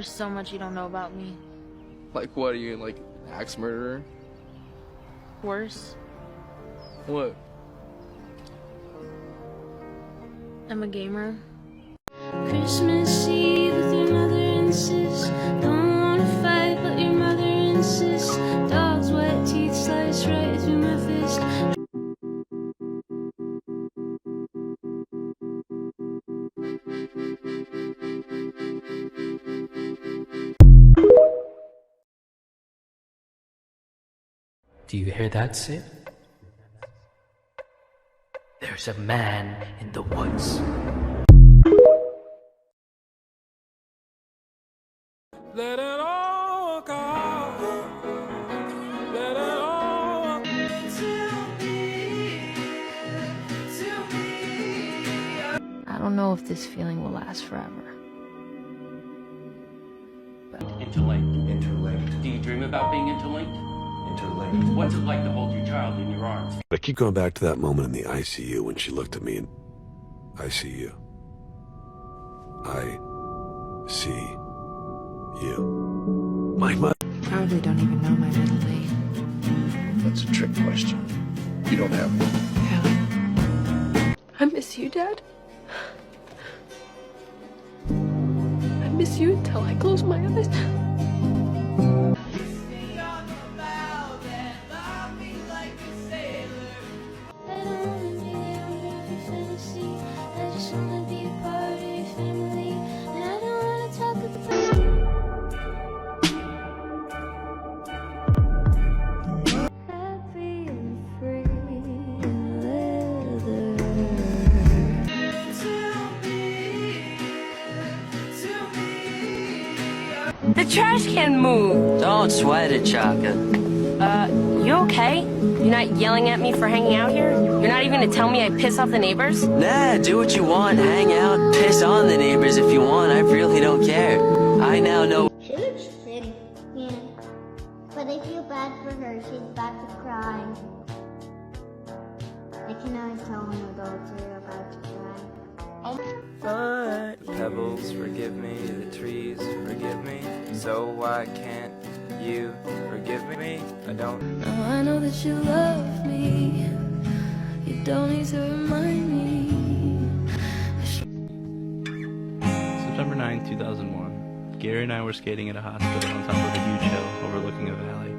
There's so much you don't know about me. Like what? Are you like an axe murderer? Worse, What? I'm a gamer. Christmas Eve with your mother and sis. Don't wanna fight, but your mother insists. Dog's wet teeth slice right through my fist. Do you hear that, Sid? There's a man in the woods. Let it all go. Let it all I don't know if this feeling will last forever. Interlinked. Do you dream about being interlinked? Interlinked. What's it like to hold your child in your arms? I keep going back to that moment in the ICU when she looked at me and I see you. I see you. My mother. Probably don't even know my middle name. That's a trick question. You don't have one. Helen. I miss you, Dad. I miss you until I close my eyes. The trash can moved. Don't sweat it, Chaka. You okay? You're not yelling at me for hanging out here? You're not even gonna tell me I piss off the neighbors? Nah, do what you want, hang out, piss on the neighbors if you want. I really don't care. I now know. She looks pretty, yeah. But I feel bad for her. She's about to cry. I can always tell when adults are about to cry. But pebbles forgive me, the trees forgive me. So why can't you forgive me? I don't. Now I know that you love me. You don't need to remind me. September 9, 2001. Gary and I were skating at a hospital on top of a huge hill overlooking a valley.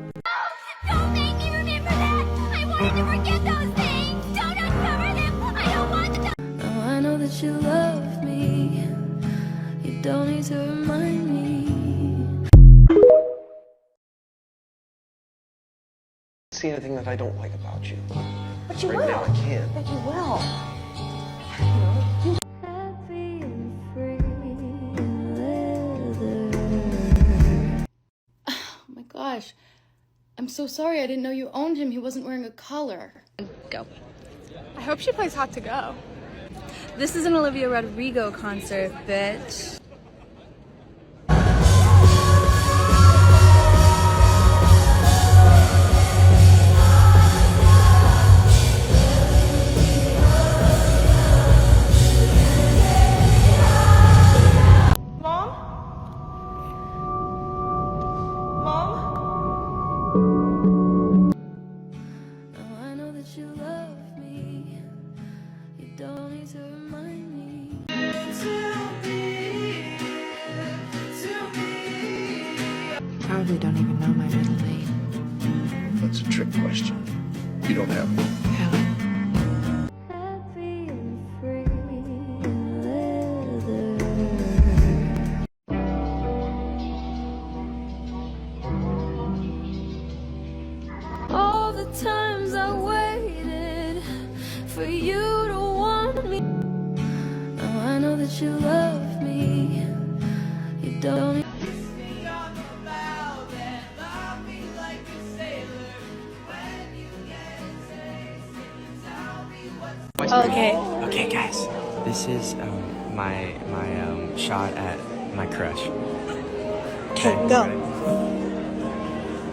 Don't make me remember that! I wanted to forget those things! Don't uncover them! I don't want them! Now I know that you love me. You don't need to remind me. See anything that I don't like about you. But you right will. Now I can't. But you will. Happy and free in leather. Oh my gosh. I'm so sorry. I didn't know you owned him. He wasn't wearing a collar. Go. I hope she plays Hot to Go. This is an Olivia Rodrigo concert, bitch. Probably don't even know my middle name. That's a trick question. You don't have one. Helen. Happy and free in leather. All the times I waited for you to want me. Now I know that you love me. You don't. Okay. Okay, guys. This is my shot at my crush. Okay, go.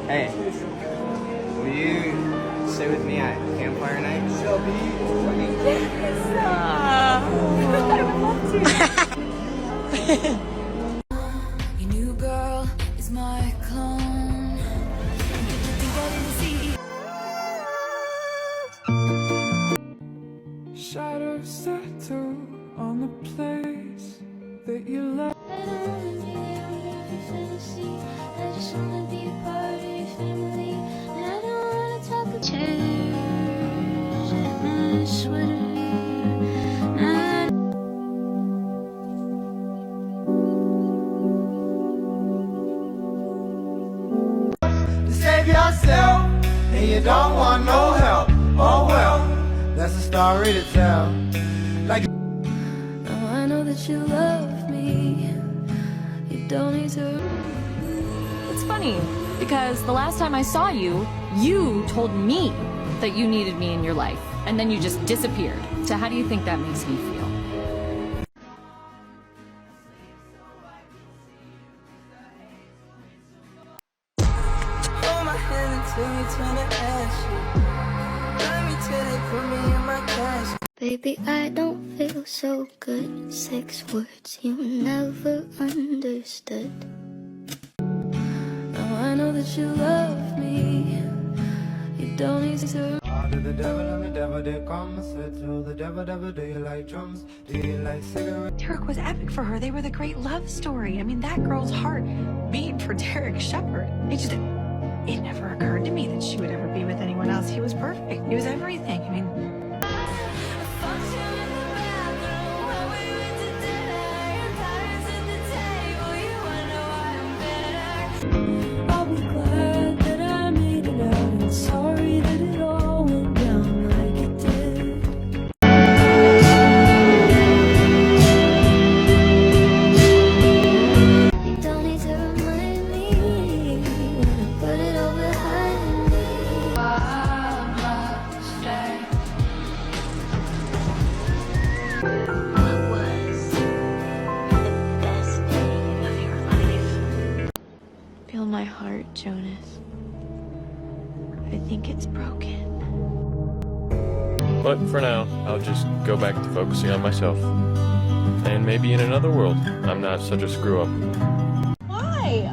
Hey, will you stay with me at campfire night? I would love to. You knew, girl. you don't want no help. Oh well, that's a story to tell. Like now I know that you love me. You don't need to. It's funny, because the last time I saw you, you told me that you needed me in your life, and then you just disappeared. So how do you think that makes me feel? Hold my hand until you turn to ashes. Love me till they put me in my cash. Baby, I don't feel so good. 6 words you never understood. Now I know that you love me. You don't need to. to the devil and the devil did come. I said to the devil, devil, do you like drums? Do you like cigarettes? Derek was epic for her. They were the great love story. I mean, that girl's heart beat for Derek Shepherd. It never occurred to me that she would ever be with anyone else. He was perfect. He was everything. I mean, I'll be glad that I made it out, and sorry that it all went down like it did. You don't need to remind me, put it all behind me. What was the best day of your life? Feel my heart, Jonas. I think it's broken. But for now, I'll just go back to focusing on myself. And maybe in another world, I'm not such a screw-up. Why?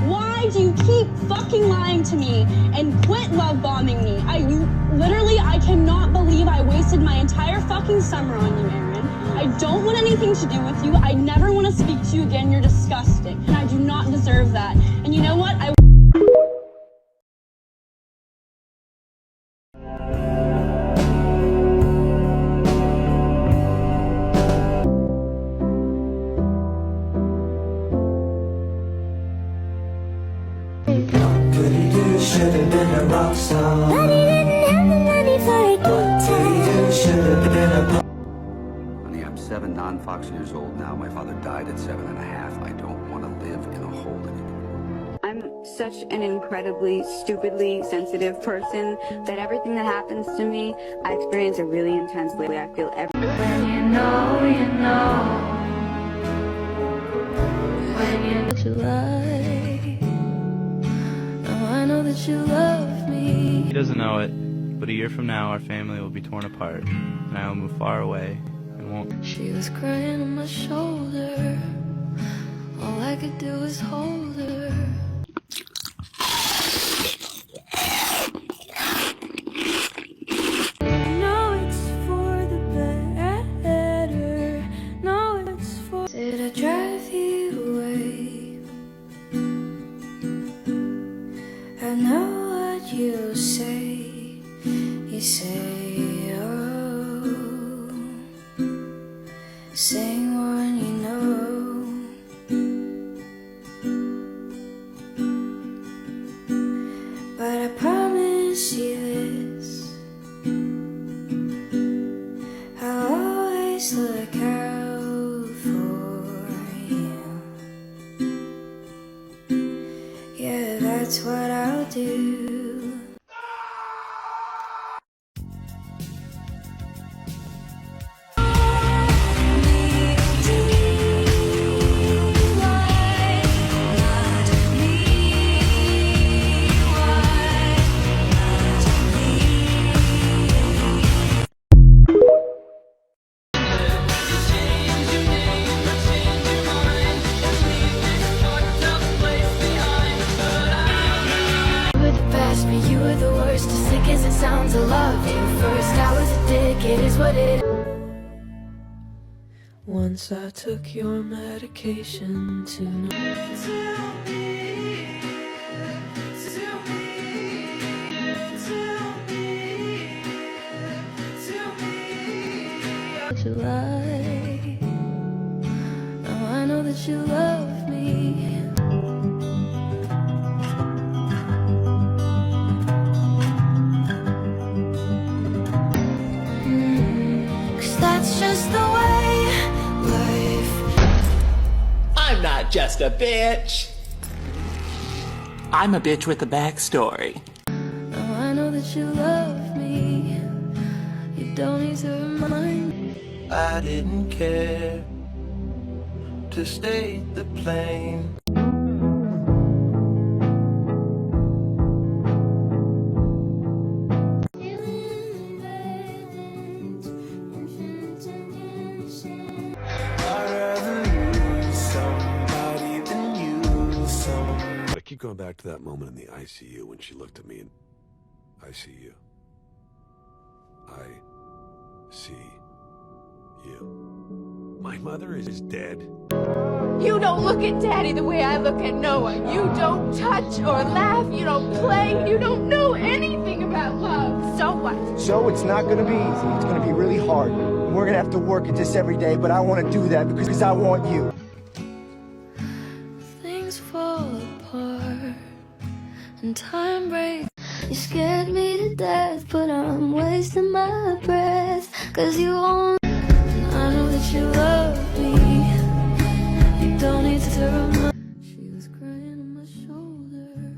Why do you keep fucking lying to me and quit love bombing me? I cannot believe I wasted my entire fucking summer on you, Aaron. I don't want anything to do with you. I never want to speak to you again. You're disgusting, and I do not deserve that. And you know what? Should've been a rock star. But he didn't have the money for a guitar. Should've been a Honey, I'm 7 non-Fox years old now. My father died at 7.5. I don't want to live in a hole anymore. I'm such an incredibly, stupidly sensitive person that everything that happens to me, I experience it really intensely. I feel everything. When you know, when you know you lie. Now I know that you love me. He doesn't know it, but a year from now our family will be torn apart, and I will move far away and won't. She was crying on my shoulder. All I could do was hold her. No, it's for the better. No, it's for. Did I drive you away? I know what you say. You say, oh, sing one you know. But I promise you this, I'll always look out for you. Yeah, that's what I'll do. You were the worst, as sick as it sounds. I loved you first. I was a dick, it is what it is. Once I took your medication to July. Now I know that you love me. just a bitch. I'm a bitch with a backstory. Now I know that you love me. You don't need to remind me. I didn't care to state the plain. I keep going back to that moment in the ICU when she looked at me and I see you. I see you. My mother is dead. You don't look at Daddy the way I look at Noah. You don't touch or laugh. You don't play. You don't know anything about love. So what? So it's not gonna be easy. It's gonna be really hard. We're gonna have to work at this every day, but I wanna do that because I want you. Things fall apart and time breaks. You scared me to death, but I'm wasting my breath. Cause you won't. I know that you love me. You don't need to remind. She was crying on my shoulder.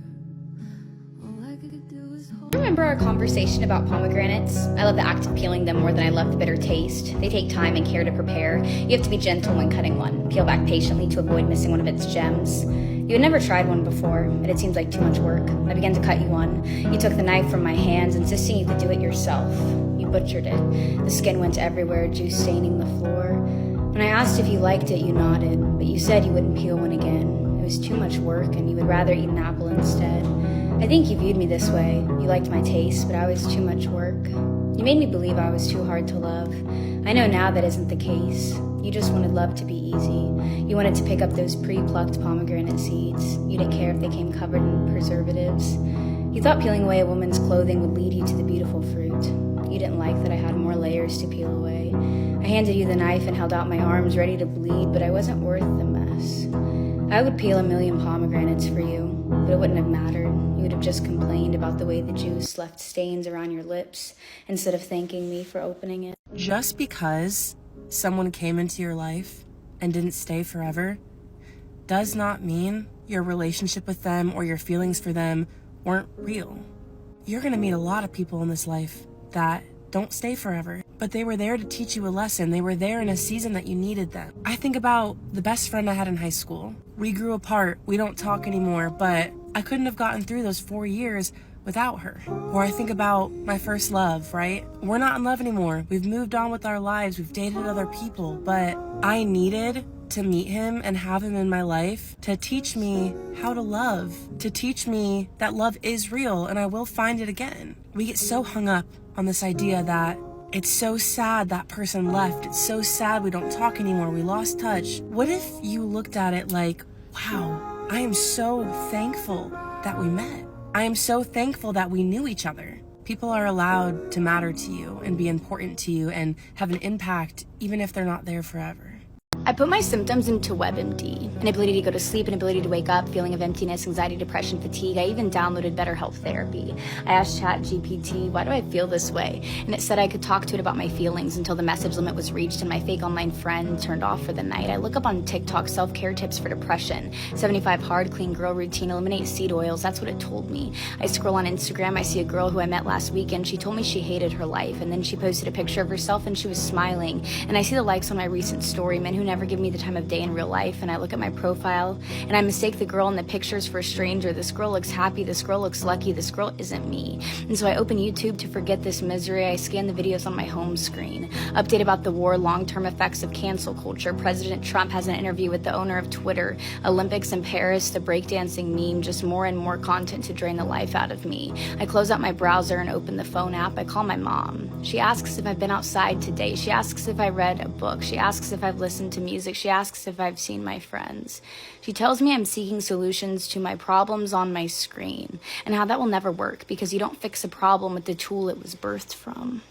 All I could do was hold. Remember our conversation about pomegranates? I love the act of peeling them more than I love the bitter taste. They take time and care to prepare. You have to be gentle when cutting one. Peel back patiently to avoid missing one of its gems. You had never tried one before, and it seemed like too much work. I began to cut you one. You took the knife from my hands, insisting you could do it yourself. You butchered it. The skin went everywhere, juice staining the floor. When I asked if you liked it, you nodded, but you said you wouldn't peel one again. It was too much work, and you would rather eat an apple instead. I think you viewed me this way. You liked my taste, but I was too much work. You made me believe I was too hard to love. I know now that isn't the case. You just wanted love to be easy. You wanted to pick up those pre-plucked pomegranate seeds. You didn't care if they came covered in preservatives. You thought peeling away a woman's clothing would lead you to the beautiful fruit. You didn't like that I had more layers to peel away. I handed you the knife and held out my arms ready to bleed, but I wasn't worth the mess. I would peel 1,000,000 pomegranates for you, but it wouldn't have mattered. You would have just complained about the way the juice left stains around your lips instead of thanking me for opening it. Just because someone came into your life and didn't stay forever does not mean your relationship with them or your feelings for them weren't real. You're gonna meet a lot of people in this life that don't stay forever, but they were there to teach you a lesson. They were there in a season that you needed them. I think about the best friend I had in high school. We grew apart, we don't talk anymore, but I couldn't have gotten through those 4 years without her. Or I think about my first love, right? We're not in love anymore. We've moved on with our lives. We've dated other people, but I needed to meet him and have him in my life to teach me how to love, to teach me that love is real and I will find it again. We get so hung up on this idea that it's so sad that person left. It's so sad we don't talk anymore. We lost touch. What if you looked at it like, wow, I am so thankful that we met. I am so thankful that we knew each other. People are allowed to matter to you and be important to you and have an impact even if they're not there forever. I put my symptoms into WebMD. Inability to go to sleep, inability to wake up, feeling of emptiness, anxiety, depression, fatigue. I even downloaded BetterHelp Therapy. I asked ChatGPT, why do I feel this way? And it said I could talk to it about my feelings until the message limit was reached and my fake online friend turned off for the night. I look up on TikTok self-care tips for depression. 75 hard, clean girl routine, eliminate seed oils. That's what it told me. I scroll on Instagram. I see a girl who I met last weekend. She told me she hated her life. And then she posted a picture of herself and she was smiling. And I see the likes on my recent story, men who never give me the time of day in real life, and I look at my profile and I mistake the girl in the pictures for a stranger. This girl looks happy, this girl looks lucky, this girl isn't me. And so I open YouTube to forget this misery. I scan the videos on my home screen. Update about the war, long-term effects of cancel culture. President Trump has an interview with the owner of Twitter. Olympics in Paris, the breakdancing meme, just more and more content to drain the life out of me. I close out my browser and open the phone app. I call my mom. She asks if I've been outside today. She asks if I read a book. She asks if I've listened to music. She asks if I've seen my friends. She tells me I'm seeking solutions to my problems on my screen and how that will never work because you don't fix a problem with the tool it was birthed from.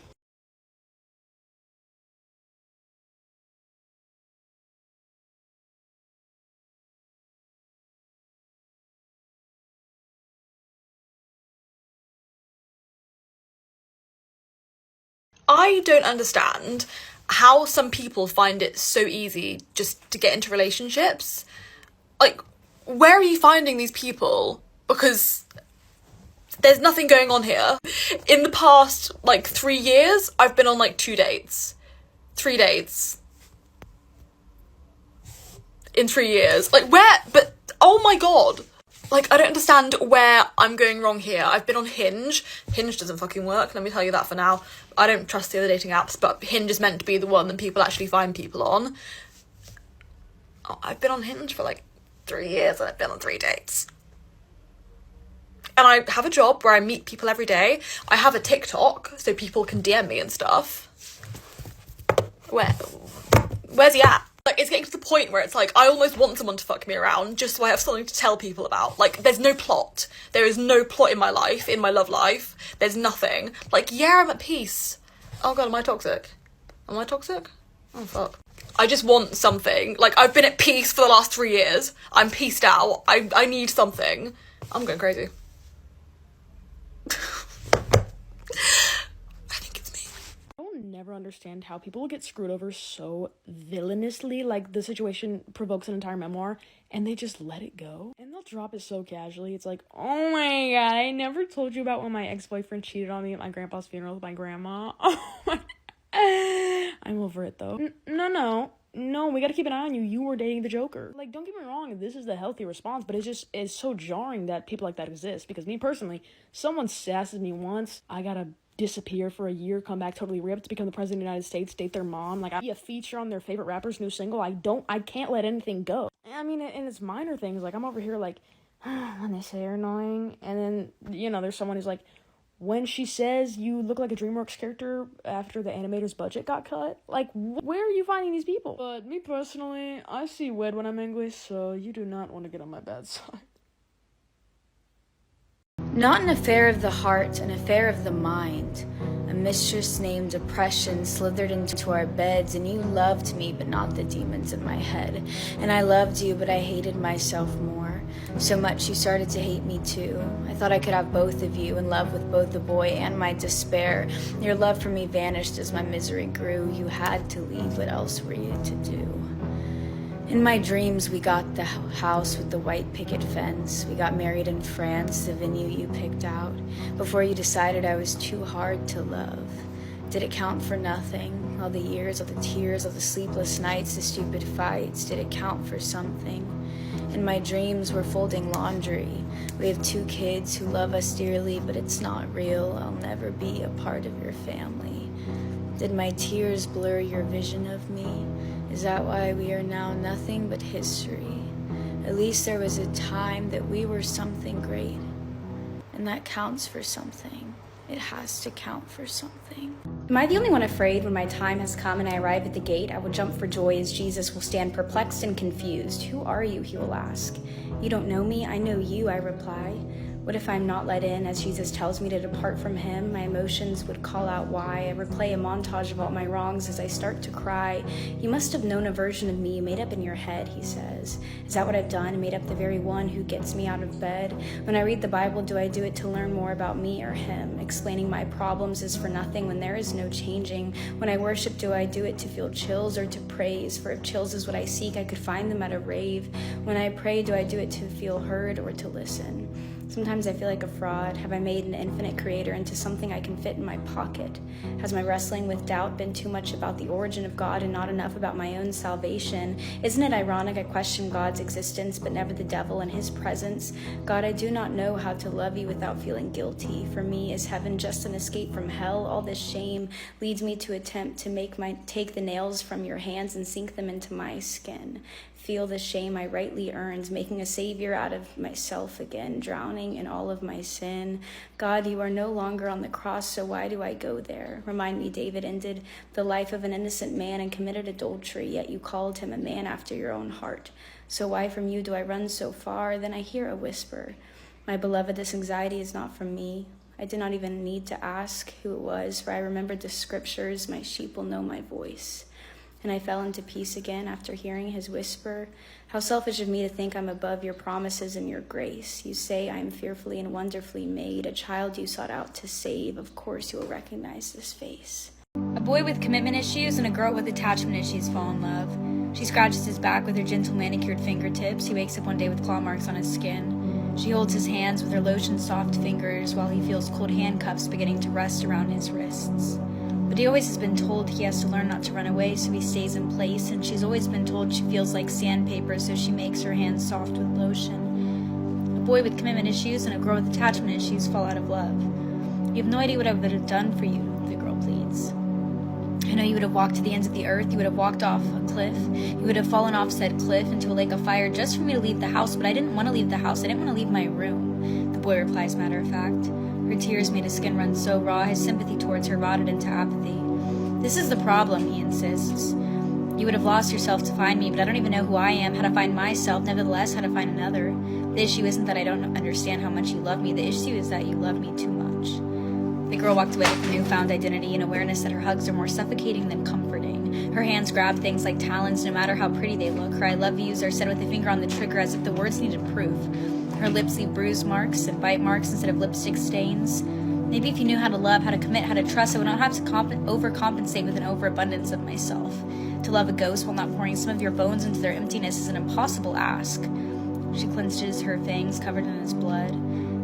I don't understand how some people find it so easy just to get into relationships. Like, where are you finding these people? Because there's nothing going on here. In the past, like, 3 years, I've been on, like, 2 dates. 3 dates. In 3 years. Like, where? But, oh my god. Like, I don't understand where I'm going wrong here. I've been on Hinge. Hinge doesn't fucking work, let me tell you that for now. I don't trust the other dating apps, but Hinge is meant to be the one that people actually find people on. Oh, I've been on Hinge for, like, 3 years and I've been on 3 dates. And I have a job where I meet people every day. I have a TikTok, so people can DM me and stuff. Where's he at? Like, it's getting to the point where it's like, I almost want someone to fuck me around just so I have something to tell people about. Like, there's no plot. There is no plot in my life, in my love life. There's nothing. Like, yeah, I'm at peace. Oh god, am I toxic? Am I toxic? Oh fuck. I just want something. Like, I've been at peace for the last 3 years. I'm peaced out. I need something. I'm going crazy. I will never understand how people get screwed over so villainously. Like, the situation provokes an entire memoir and they just let it go. And they'll drop it so casually. It's like, oh my god, I never told you about when my ex-boyfriend cheated on me at my grandpa's funeral with my grandma. Oh my. I'm over it though. No, we gotta keep an eye on you. You were dating the Joker. Like, don't get me wrong, this is the healthy response, but it's so jarring that people like that exist. Because me personally, someone sasses me once, I gotta disappear for a year, come back totally ripped, become the president of the United States, date their mom. Like, I be a feature on their favorite rapper's new single. I can't let anything go. I mean, and it's minor things. Like, I'm over here like, when they say you're annoying, and then, you know, there's someone who's like, when she says you look like a DreamWorks character after the animator's budget got cut. Like, where are you finding these people? But me personally, I see red when I'm angry, so you do not want to get on my bad side. Not an affair of the heart, an affair of the mind. A mistress named Depression slithered into our beds, and you loved me, but not the demons in my head. And I loved you, but I hated myself more. So much you started to hate me too. I thought I could have both of you, in love with both the boy and my despair. Your love for me vanished as my misery grew. You had to leave, what else were you to do? In my dreams, we got the house with the white picket fence. We got married in France, the venue you picked out. Before you decided I was too hard to love. Did it count for nothing? All the years, all the tears, all the sleepless nights, the stupid fights. Did it count for something? In my dreams, we're folding laundry. We have 2 kids who love us dearly, but it's not real. I'll never be a part of your family. Did my tears blur your vision of me? Is that why we are now nothing but history? At least there was a time that we were something great. And that counts for something. It has to count for something. Am I the only one afraid when my time has come and I arrive at the gate? I will jump for joy as Jesus will stand perplexed and confused. Who are you, he will ask. You don't know me, I know you, I reply. What if I'm not let in as Jesus tells me to depart from him? My emotions would call out why. I replay a montage of all my wrongs as I start to cry. You must have known a version of me made up in your head, he says. Is that what I've done? Made up the very one who gets me out of bed? When I read the Bible, do I do it to learn more about me or him? Explaining my problems is for nothing when there is no changing. When I worship, do I do it to feel chills or to praise? For if chills is what I seek, I could find them at a rave. When I pray, do I do it to feel heard or to listen? Sometimes I feel like a fraud. Have I made an infinite creator into something I can fit in my pocket? Has my wrestling with doubt been too much about the origin of God and not enough about my own salvation? Isn't it ironic I question God's existence but never the devil and his presence? God, I do not know how to love you without feeling guilty. For me, is heaven just an escape from hell? All this shame leads me to attempt to take the nails from your hands and sink them into my skin. Feel the shame I rightly earned, making a savior out of myself again, drowning in all of my sin. God, you are no longer on the cross, so why do I go there? Remind me, David ended the life of an innocent man and committed adultery, yet you called him a man after your own heart. So why from you do I run so far? Then I hear a whisper. My beloved, this anxiety is not from me. I did not even need to ask who it was, for I remembered the scriptures, my sheep will know my voice. And I fell into peace again after hearing his whisper. How selfish of me to think I'm above your promises and your grace. You say I am fearfully and wonderfully made, a child you sought out to save. Of course you will recognize this face. A boy with commitment issues and a girl with attachment issues fall in love. She scratches his back with her gentle manicured fingertips. He wakes up one day with claw marks on his skin. She holds his hands with her lotion-soft fingers while he feels cold handcuffs beginning to rust around his wrists. But he always has been told he has to learn not to run away, so he stays in place, and she's always been told she feels like sandpaper, so she makes her hands soft with lotion. A boy with commitment issues and a girl with attachment issues fall out of love. You have no idea what I would have done for you, the girl pleads. I know you would have walked to the ends of the earth, you would have walked off a cliff, you would have fallen off said cliff into a lake of fire just for me to leave the house, but I didn't want to leave the house, I didn't want to leave my room, the boy replies matter of fact. Her tears made his skin run so raw, his sympathy towards her rotted into apathy. This is the problem, he insists. You would have lost yourself to find me, but I don't even know who I am, how to find myself, nevertheless how to find another. The issue isn't that I don't understand how much you love me, the issue is that you love me too much. The girl walked away with a newfound identity and awareness that her hugs are more suffocating than comforting. Her hands grab things like talons no matter how pretty they look. Her I love yous are said with a finger on the trigger as if the words needed proof. Her lips leave bruise marks and bite marks instead of lipstick stains. Maybe if you knew how to love, how to commit, how to trust, I would not have to overcompensate with an overabundance of myself. To love a ghost while not pouring some of your bones into their emptiness is an impossible ask. She clenches her fangs covered in his blood.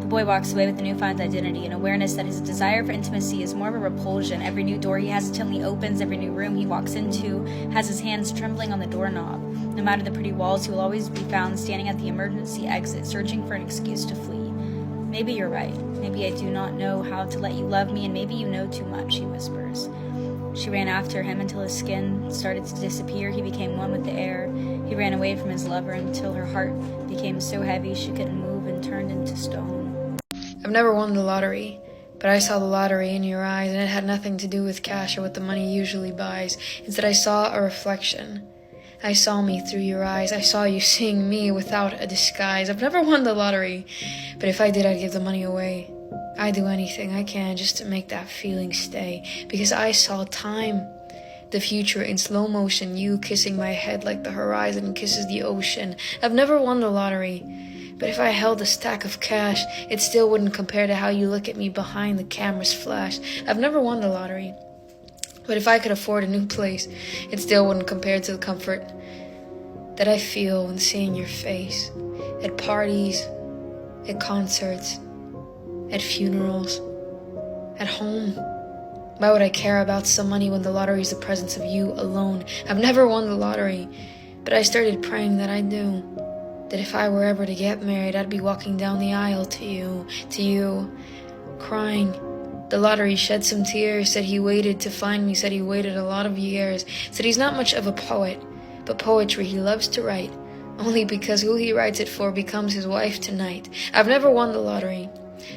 The boy walks away with a newfound identity, an awareness that his desire for intimacy is more of a repulsion. Every new door he hesitantly opens, every new room he walks into, has his hands trembling on the doorknob. No matter the pretty walls, he will always be found standing at the emergency exit, searching for an excuse to flee. Maybe you're right. Maybe I do not know how to let you love me, and maybe you know too much, he whispers. She ran after him until his skin started to disappear. He became one with the air. He ran away from his lover until her heart became so heavy she couldn't move and turned into stone. I've never won the lottery, but I saw the lottery in your eyes, and it had nothing to do with cash or what the money usually buys. Instead, I saw a reflection. I saw me through your eyes. I saw you seeing me without a disguise. I've never won the lottery, but if I did, I'd give the money away. I'd do anything I can just to make that feeling stay, because I saw time. The future in slow motion, you kissing my head like the horizon kisses the ocean. I've never won the lottery, but if I held a stack of cash, it still wouldn't compare to how you look at me behind the camera's flash. I've never won the lottery, but if I could afford a new place, it still wouldn't compare to the comfort that I feel when seeing your face. At parties, at concerts, at funerals, at home. Why would I care about some money when the lottery is the presence of you alone? I've never won the lottery, but I started praying that I do. That if I were ever to get married, I'd be walking down the aisle to you, crying. The lottery shed some tears, said he waited to find me, said he waited a lot of years, said he's not much of a poet, but poetry he loves to write, only because who he writes it for becomes his wife tonight. I've never won the lottery,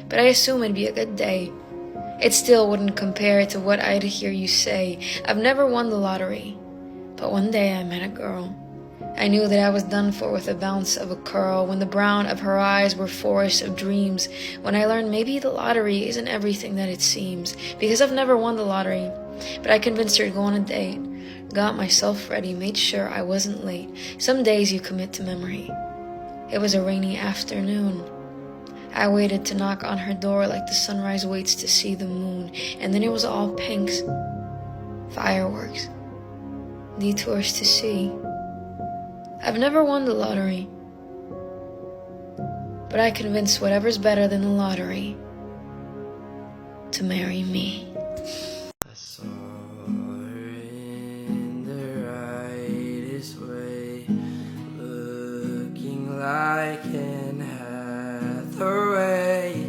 but I assume it'd be a good day. It still wouldn't compare to what I'd hear you say. I've never won the lottery, but one day I met a girl. I knew that I was done for with the bounce of a curl, when the brown of her eyes were forests of dreams, when I learned maybe the lottery isn't everything that it seems, because I've never won the lottery, but I convinced her to go on a date, got myself ready, made sure I wasn't late. Some days you commit to memory. It was a rainy afternoon. I waited to knock on her door like the sunrise waits to see the moon, and then it was all pinks, fireworks, detours to see. I've never won the lottery, but I convinced whatever's better than the lottery to marry me. I saw her in the rightest way, looking like Anne Hathaway,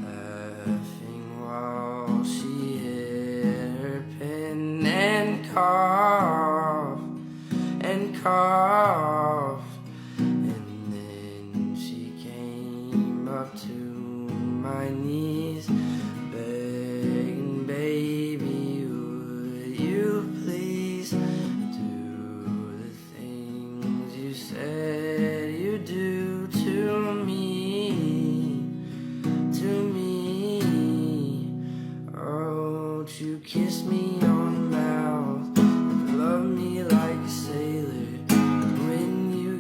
laughing while she hit her pen and coughed and coughed, and then she came up to my knees, begging, baby, would you please do the things you said you do to me, oh, won't you kiss me on the mouth, love me like a sailor, when you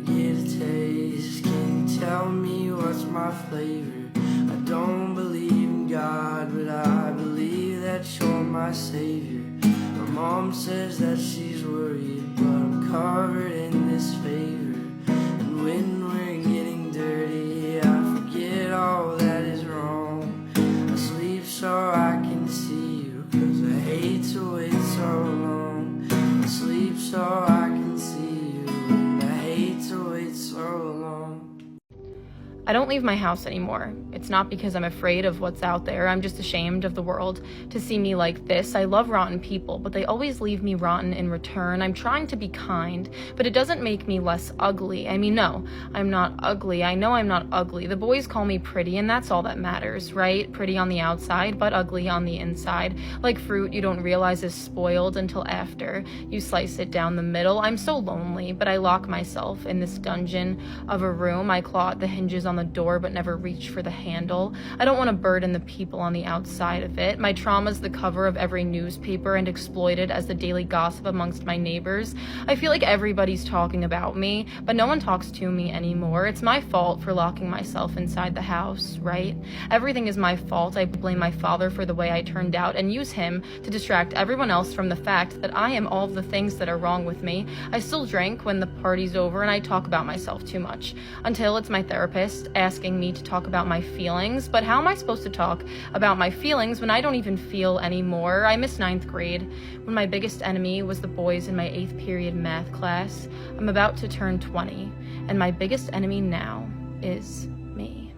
I don't leave my house anymore. It's not because I'm afraid of what's out there. I'm just ashamed of the world to see me like this. I love rotten people, but they always leave me rotten in return. I'm trying to be kind, but it doesn't make me less ugly. I mean, no, I'm not ugly. I know I'm not ugly. The boys call me pretty, and that's all that matters, right? Pretty on the outside, but ugly on the inside. Like fruit you don't realize is spoiled until after you slice it down the middle. I'm so lonely, but I lock myself in this dungeon of a room. I claw at the hinges on the door but never reach for the handle. I don't want to burden the people on the outside of it. My trauma's the cover of every newspaper and exploited as the daily gossip amongst my neighbors. I feel like everybody's talking about me, but no one talks to me anymore. It's my fault for locking myself inside the house, right? Everything is my fault. I blame my father for the way I turned out and use him to distract everyone else from the fact that I am all of the things that are wrong with me. I still drink when the party's over and I talk about myself too much, until it's my therapist asking me to talk about my feelings. But how am I supposed to talk about my feelings when I don't even feel anymore? I miss 9th grade, when my biggest enemy was the boys in my 8th period math class. I'm about to turn 20, and my biggest enemy now is me.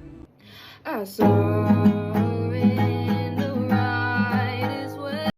I saw in the right is where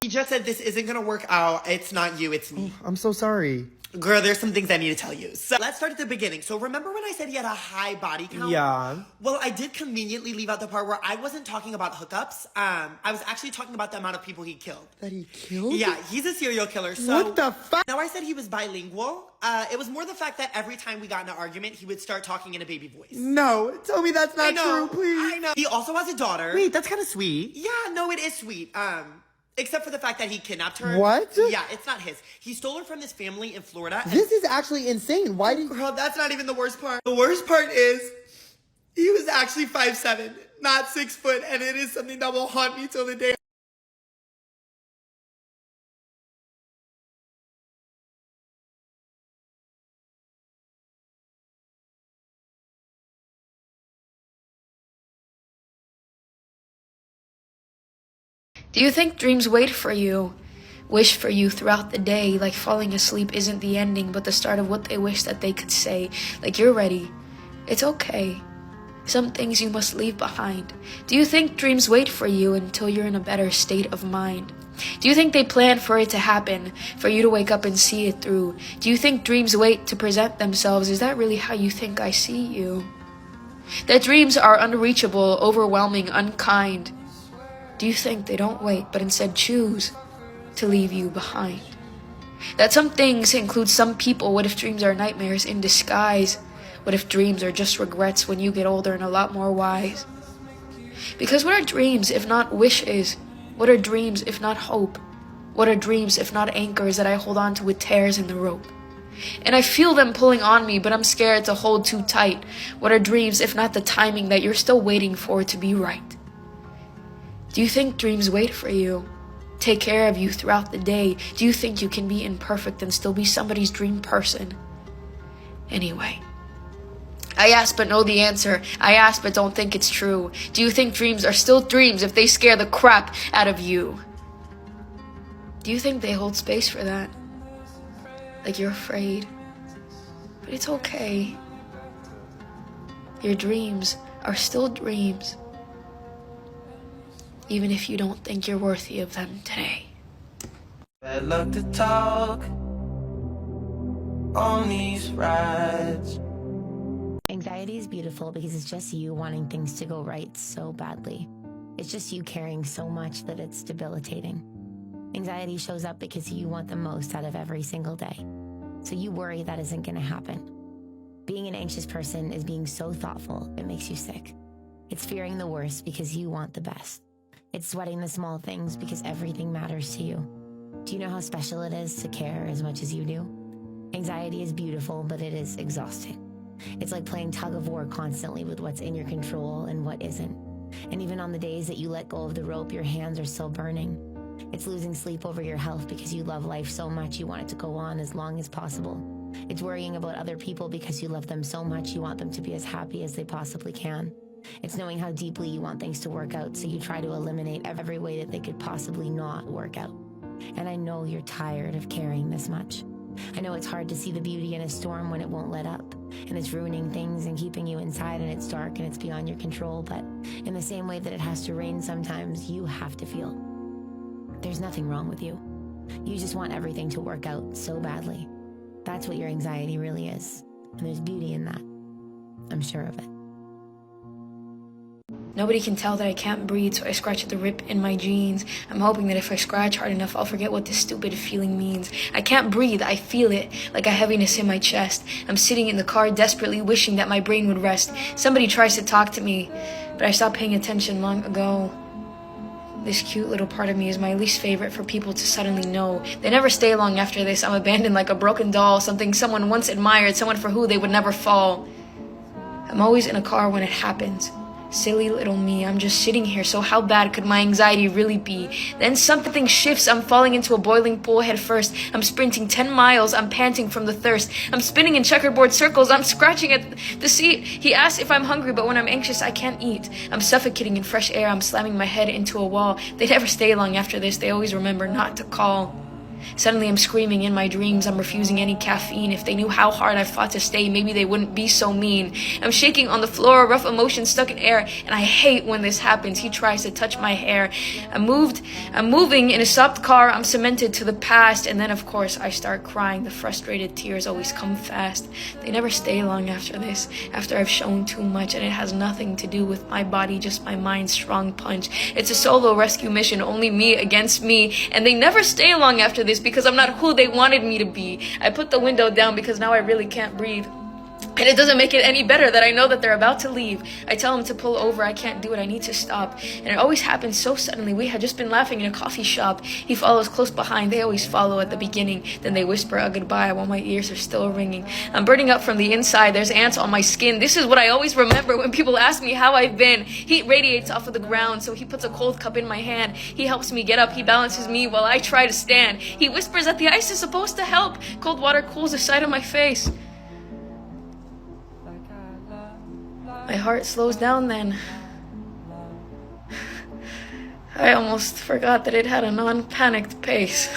He just said this isn't gonna work out. It's not you, it's me. I'm so sorry. Girl, there's some things I need to tell you. So let's start at the beginning. So remember when I said he had a high body count? Yeah. Well, I did conveniently leave out the part where I wasn't talking about hookups. I was actually talking about the amount of people he killed. That he killed? Yeah, he's a serial killer. So What the fuck? Now I said he was bilingual. It was more the fact that every time we got in an argument, he would start talking in a baby voice. No, tell me that's not true, please. I know. He also has a daughter. Wait, that's kind of sweet. Yeah, no, it is sweet. Except for the fact that he kidnapped her. What? Yeah, it's not his. He stole her from this family in Florida. This is actually insane. Why did... Girl, that's not even the worst part. The worst part is he was actually 5'7", not 6 foot, and it is something that will haunt me till the day. Do you think dreams wait for you, wish for you throughout the day, like falling asleep isn't the ending but the start of what they wish that they could say, like you're ready, it's okay. Some things you must leave behind. Do you think dreams wait for you until you're in a better state of mind? Do you think they plan for it to happen, for you to wake up and see it through? Do you think dreams wait to present themselves? Is that really how you think I see you? That dreams are unreachable, overwhelming, unkind. Do you think they don't wait, but instead choose to leave you behind? That some things include some people. What if dreams are nightmares in disguise? What if dreams are just regrets when you get older and a lot more wise? Because what are dreams if not wishes? What are dreams if not hope? What are dreams if not anchors that I hold on to with tears in the rope? And I feel them pulling on me, but I'm scared to hold too tight. What are dreams if not the timing that you're still waiting for to be right? Do you think dreams wait for you, take care of you throughout the day? Do you think you can be imperfect and still be somebody's dream person? Anyway, I ask but know the answer. I ask but don't think it's true. Do you think dreams are still dreams if they scare the crap out of you? Do you think they hold space for that? Like you're afraid? But it's okay. Your dreams are still dreams, even if you don't think you're worthy of them today. Bad luck to talk on these rides. Anxiety is beautiful because it's just you wanting things to go right so badly. It's just you caring so much that it's debilitating. Anxiety shows up because you want the most out of every single day. So you worry that isn't going to happen. Being an anxious person is being so thoughtful, it makes you sick. It's fearing the worst because you want the best. It's sweating the small things because everything matters to you. Do you know how special it is to care as much as you do? Anxiety is beautiful, but it is exhausting. It's like playing tug of war constantly with what's in your control and what isn't. And even on the days that you let go of the rope, your hands are still burning. It's losing sleep over your health because you love life so much you want it to go on as long as possible. It's worrying about other people because you love them so much you want them to be as happy as they possibly can. It's knowing how deeply you want things to work out, so you try to eliminate every way that they could possibly not work out. And I know you're tired of caring this much. I know it's hard to see the beauty in a storm when it won't let up, and it's ruining things and keeping you inside, and it's dark and it's beyond your control, but in the same way that it has to rain sometimes, you have to feel. There's nothing wrong with you. You just want everything to work out so badly. That's what your anxiety really is, and there's beauty in that. I'm sure of it. Nobody can tell that I can't breathe, so I scratch at the rip in my jeans. I'm hoping that if I scratch hard enough, I'll forget what this stupid feeling means. I can't breathe, I feel it, like a heaviness in my chest. I'm sitting in the car desperately wishing that my brain would rest. Somebody tries to talk to me, but I stopped paying attention long ago. This cute little part of me is my least favorite for people to suddenly know. They never stay long after this. I'm abandoned like a broken doll, something someone once admired, someone for who they would never fall. I'm always in a car when it happens. Silly little me, I'm just sitting here, so how bad could my anxiety really be? Then something shifts, I'm falling into a boiling pool head first. I'm sprinting 10 miles, I'm panting from the thirst. I'm spinning in checkerboard circles, I'm scratching at the seat. He asks if I'm hungry, but when I'm anxious, I can't eat. I'm suffocating in fresh air, I'm slamming my head into a wall. They never stay long after this, they always remember not to call. Suddenly I'm screaming in my dreams, I'm refusing any caffeine. If they knew how hard I fought to stay, maybe they wouldn't be so mean. I'm shaking on the floor, rough emotions stuck in air, and I hate when this happens. He tries to touch my hair. I'm moving in a stopped car, I'm cemented to the past, and then of course I start crying. The frustrated tears always come fast. They never stay long after this, after I've shown too much, and it has nothing to do with my body, just my mind's strong punch. It's a solo rescue mission, only me against me, and they never stay long after this because I'm not who they wanted me to be. I put the window down because now I really can't breathe. And it doesn't make it any better that I know that they're about to leave. I tell them to pull over. I can't do it. I need to stop. And it always happens so suddenly. We had just been laughing in a coffee shop. He follows close behind. They always follow at the beginning. Then they whisper a goodbye while my ears are still ringing. I'm burning up from the inside. There's ants on my skin. This is what I always remember when people ask me how I've been. Heat radiates off of the ground, so he puts a cold cup in my hand. He helps me get up. He balances me while I try to stand. He whispers that the ice is supposed to help. Cold water cools the side of my face. My heart slows down then. I almost forgot that it had a non-panicked pace.